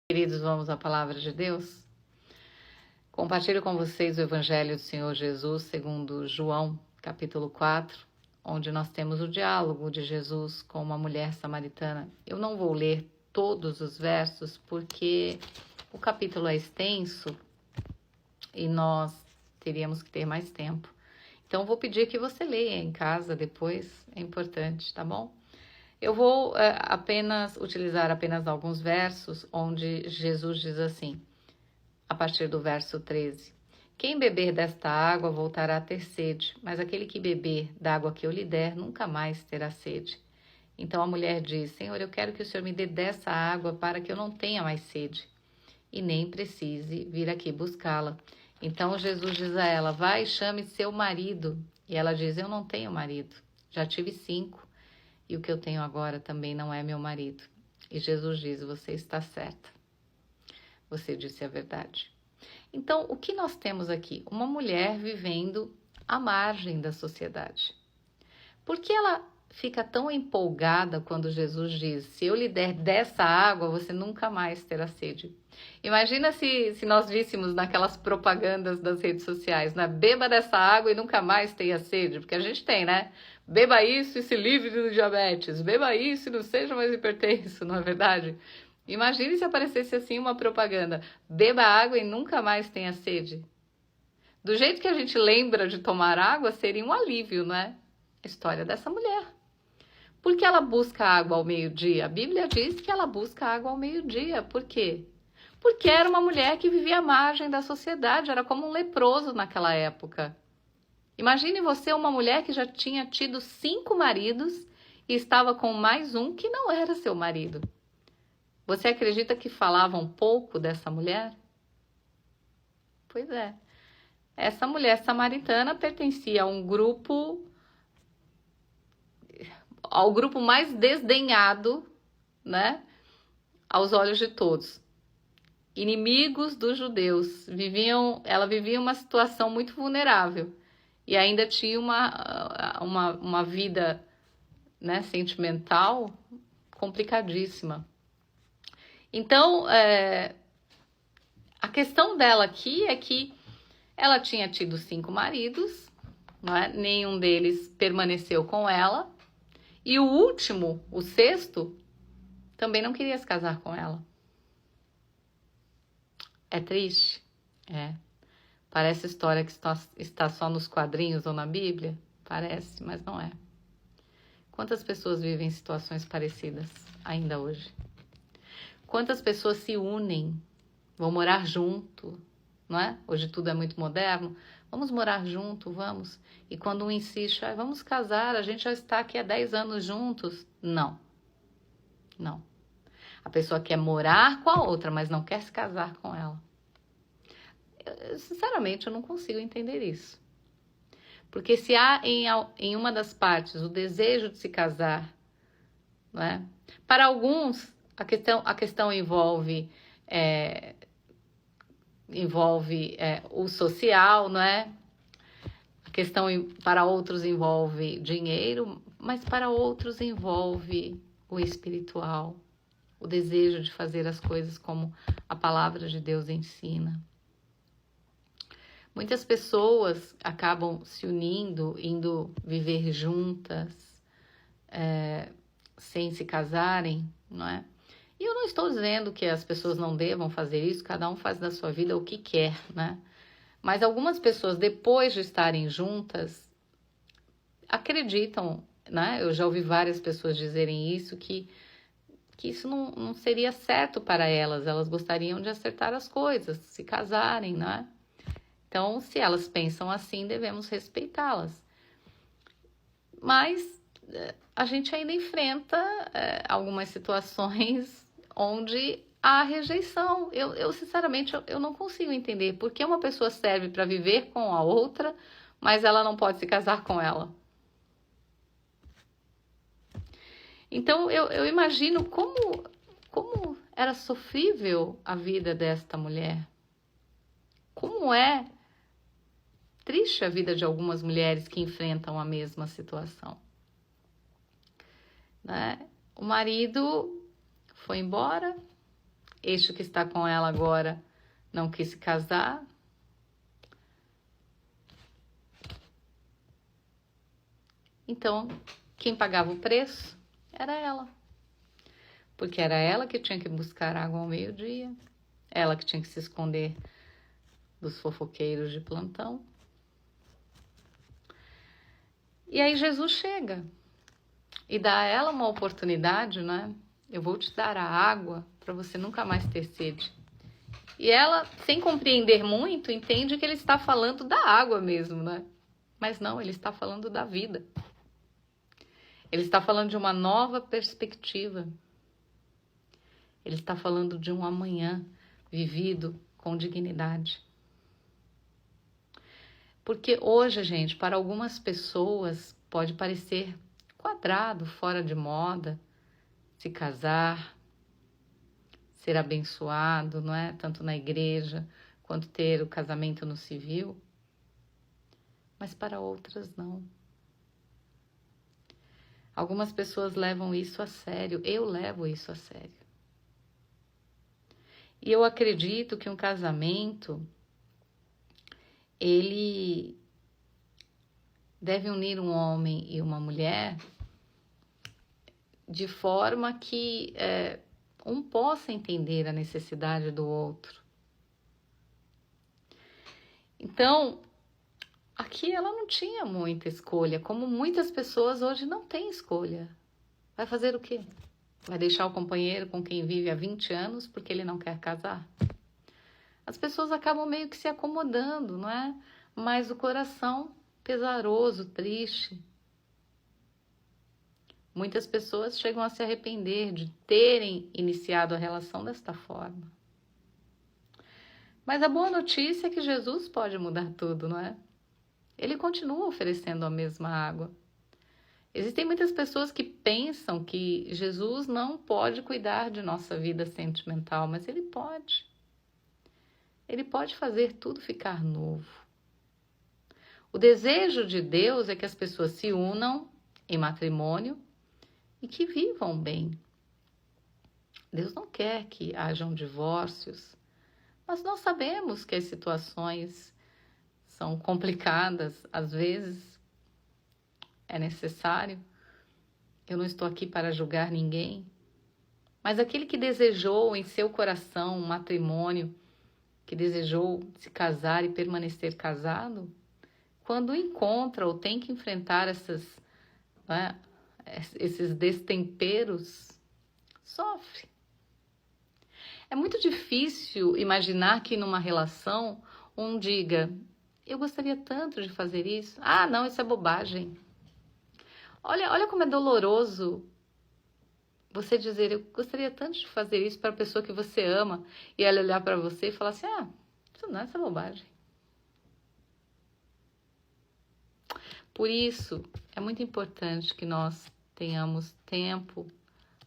Queridos, vamos à palavra de Deus? Compartilho com vocês o Evangelho do Senhor Jesus segundo João, capítulo 4, onde nós temos o diálogo de Jesus com uma mulher samaritana. Eu não vou ler todos os versos porque o capítulo é extenso e nós teríamos que ter mais tempo. Então vou pedir que você leia em casa depois, é importante, tá bom? Eu vou utilizar apenas alguns versos onde Jesus diz assim, a partir do verso 13. Quem beber desta água voltará a ter sede, mas aquele que beber da água que eu lhe der nunca mais terá sede. Então a mulher diz, Senhor, eu quero que o Senhor me dê dessa água para que eu não tenha mais sede e nem precise vir aqui buscá-la. Então Jesus diz a ela, vai e chame seu marido. E ela diz, eu não tenho marido, já tive 5. E o que eu tenho agora também não é meu marido. E Jesus diz, você está certa. Você disse a verdade. Então, o que nós temos aqui? Uma mulher vivendo à margem da sociedade. Por que ela fica tão empolgada quando Jesus diz, se eu lhe der dessa água, você nunca mais terá sede? Imagina se nós víssemos naquelas propagandas das redes sociais, né? Beba dessa água e nunca mais tenha sede, porque a gente tem, né? Beba isso e se livre do diabetes, beba isso e não seja mais hipertenso, não é verdade? Imagine se aparecesse assim uma propaganda, beba água e nunca mais tenha sede. Do jeito que a gente lembra de tomar água, seria um alívio, não é? A história dessa mulher. Por que ela busca água ao meio-dia? A Bíblia diz que ela busca água ao meio-dia. Por quê? Porque era uma mulher que vivia à margem da sociedade, era como um leproso naquela época. Imagine você uma mulher que já tinha tido 5 maridos e estava com mais um que não era seu marido. Você acredita que falavam pouco dessa mulher? Pois é. Essa mulher samaritana pertencia a ao grupo mais desdenhado, né, aos olhos de todos. Inimigos dos judeus. Ela vivia uma situação muito vulnerável e ainda tinha uma vida, né, sentimental complicadíssima. Então, a questão dela aqui é que ela tinha tido 5 maridos, não é? Nenhum deles permaneceu com ela. E o último, o 6º, também não queria se casar com ela. É triste? É. Parece história que está só nos quadrinhos ou na Bíblia? Parece, mas não é. Quantas pessoas vivem situações parecidas ainda hoje? Quantas pessoas se unem, vão morar junto, não é? Hoje tudo é muito moderno. Vamos morar junto, vamos. E quando um insiste, vamos casar, a gente já está aqui há 10 anos juntos. Não. Não. A pessoa quer morar com a outra, mas não quer se casar com ela. Sinceramente, eu não consigo entender isso. Porque se há em uma das partes o desejo de se casar, não é? Para alguns, a questão envolve o social, não é? A questão para outros envolve dinheiro, mas para outros envolve o espiritual, o desejo de fazer as coisas como a palavra de Deus ensina. Muitas pessoas acabam se unindo, indo viver juntas, sem se casarem, não é? E eu não estou dizendo que as pessoas não devam fazer isso, cada um faz da sua vida o que quer, né? Mas algumas pessoas, depois de estarem juntas, acreditam, né? Eu já ouvi várias pessoas dizerem isso, que isso não seria certo para elas gostariam de acertar as coisas, se casarem, né? Então, se elas pensam assim, devemos respeitá-las. Mas a gente ainda enfrenta algumas situações onde há rejeição. Eu sinceramente, eu não consigo entender por que uma pessoa serve para viver com a outra, mas ela não pode se casar com ela. Então, eu imagino como era sofrível a vida desta mulher. Como é triste a vida de algumas mulheres que enfrentam a mesma situação, né? O marido foi embora, Este que está com ela agora não quis se casar. Então, quem pagava o preço era ela. Porque era ela que tinha que buscar água ao meio-dia. Ela que tinha que se esconder dos fofoqueiros de plantão. E aí Jesus chega e dá a ela uma oportunidade, né? Eu vou te dar a água para você nunca mais ter sede. E ela, sem compreender muito, entende que ele está falando da água mesmo, né? Mas não, ele está falando da vida. Ele está falando de uma nova perspectiva. Ele está falando de um amanhã vivido com dignidade. Porque hoje, gente, para algumas pessoas pode parecer quadrado, fora de moda, se casar, ser abençoado, não é? Tanto na igreja quanto ter o casamento no civil. Mas para outras não. Algumas pessoas levam isso a sério, eu levo isso a sério. E eu acredito que um casamento, ele deve unir um homem e uma mulher de forma que um possa entender a necessidade do outro. Então, aqui ela não tinha muita escolha, como muitas pessoas hoje não têm escolha. Vai fazer o quê? Vai deixar o companheiro com quem vive há 20 anos porque ele não quer casar? As pessoas acabam meio que se acomodando, não é? Mas o coração pesaroso, triste. Muitas pessoas chegam a se arrepender de terem iniciado a relação desta forma. Mas a boa notícia é que Jesus pode mudar tudo, não é? Ele continua oferecendo a mesma água. Existem muitas pessoas que pensam que Jesus não pode cuidar de nossa vida sentimental, mas ele pode. Ele pode fazer tudo ficar novo. O desejo de Deus é que as pessoas se unam em matrimônio e que vivam bem. Deus não quer que hajam divórcios, mas nós sabemos que as situações são complicadas, às vezes é necessário. Eu não estou aqui para julgar ninguém, mas aquele que desejou em seu coração um matrimônio, que desejou se casar e permanecer casado, quando encontra ou tem que enfrentar esses destemperos, sofre. É muito difícil imaginar que numa relação um diga, eu gostaria tanto de fazer isso. Ah, não, isso é bobagem. Olha como é doloroso você dizer, eu gostaria tanto de fazer isso para a pessoa que você ama, e ela olhar para você e falar assim, isso não é essa bobagem. Por isso, é muito importante que nós tenhamos tempo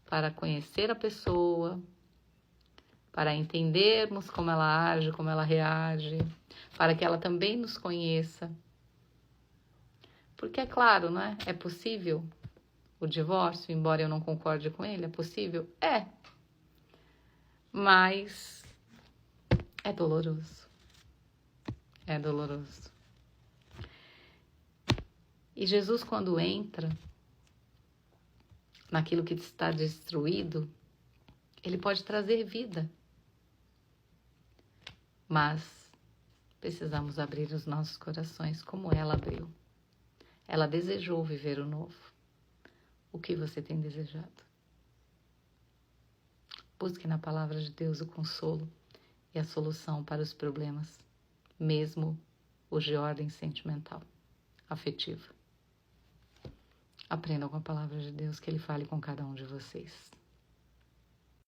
para conhecer a pessoa, para entendermos como ela age, como ela reage, para que ela também nos conheça. Porque é claro, não é? É possível o divórcio, embora eu não concorde com ele, é possível? É. Mas é doloroso. É doloroso. E Jesus, quando entra naquilo que está destruído, ele pode trazer vida. Mas precisamos abrir os nossos corações como ela abriu. Ela desejou viver o novo. O que você tem desejado? Busque na palavra de Deus o consolo e a solução para os problemas, mesmo os de ordem sentimental, afetiva. Aprendam com a palavra de Deus, que Ele fale com cada um de vocês.